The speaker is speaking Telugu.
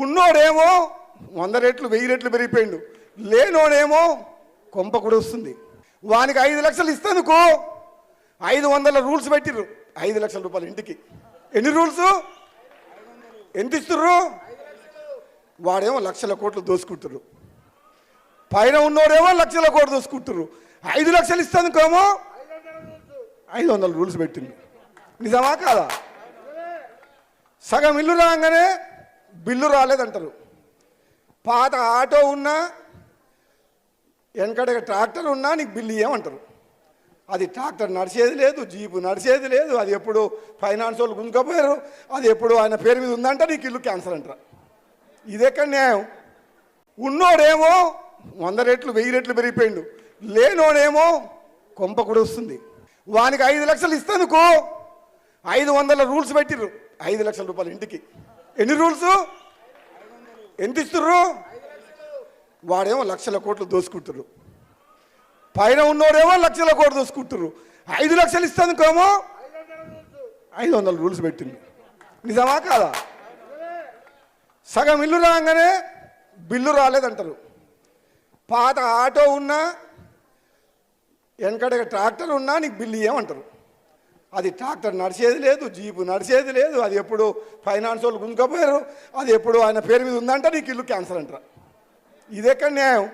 ఉన్నోడేమో 100 రెట్లు 1000 రెట్లు పెరిగిపోయిండు, లేనోడేమో కొంప కూడా వస్తుంది. వానికి 5 లక్షలు ఇస్తేందుకు 500 రూల్స్ పెట్టిర్రు. 5 లక్షల రూపాయలు ఇంటికి. ఎన్ని రూల్స్? ఎంత ఇస్తుర్రు? వాడేమో లక్షల కోట్లు దోసుకుంటుర్రు, పైన ఉన్నోడేమో లక్షల కోట్లు దోసుకుంటుర్రు. 5 లక్షలు ఇస్తేందుకేమో 500 రూల్స్ పెట్టింది. నిజమా కాదా? సగం ఇల్లు రాగానే బిల్లు రాలేదంటారు. పాత ఆటో ఉన్నా వెనకడ ట్రాక్టర్ ఉన్నా నీకు బిల్లు ఇవ్వమంటారు. అది ట్రాక్టర్ నడిచేది లేదు, జీపు నడిచేది లేదు, అది ఎప్పుడు ఫైనాన్స్ వాళ్ళు గుంజుకపోయారు, అది ఎప్పుడు ఆయన పేరు మీద ఉందంట, నీకు ఇల్లు క్యాన్సర్ అంటారు. ఇదెక్కడ న్యాయం? ఉన్నోడేమో 100 రెట్లు 1000 రెట్లు పెరిగిపోయిండు, లేనోడేమో కొంప కూడా వస్తుంది. వానికి 5 లక్షలు ఇస్తేందుకు 500 రూల్స్ పెట్టిర్రు. 5 లక్షల రూపాయలు ఇంటికి. ఎన్ని రూల్స్? ఎంత ఇస్తుర్రు? వాడేమో లక్షల కోట్లు దోసుకుంటుర్రు, పైన ఉన్నోడేమో లక్షల కోట్లు దోసుకుంటుర్రు. 5 లక్షలు ఇస్తేందుకేమో 500 రూల్స్ పెట్టింది. నిజమా కాదా? సగం ఇల్లు రాగానే బిల్లు రాలేదంటారు. పాత ఆటో ఉన్నా వెనకడ ట్రాక్టర్ ఉన్నా నీకు బిల్లు ఇవ్వమంటారు. అది ట్రాక్టర్ నడిచేది లేదు, జీపు నడిచేది లేదు, అది ఎప్పుడు ఫైనాన్స్ వాళ్ళు గుంజుకపోయారు, అది ఎప్పుడు ఆయన పేరు మీద ఉందంట, నీకు ఇల్లు క్యాన్సర్ అంటారు. ఇదెక్కడ న్యాయం?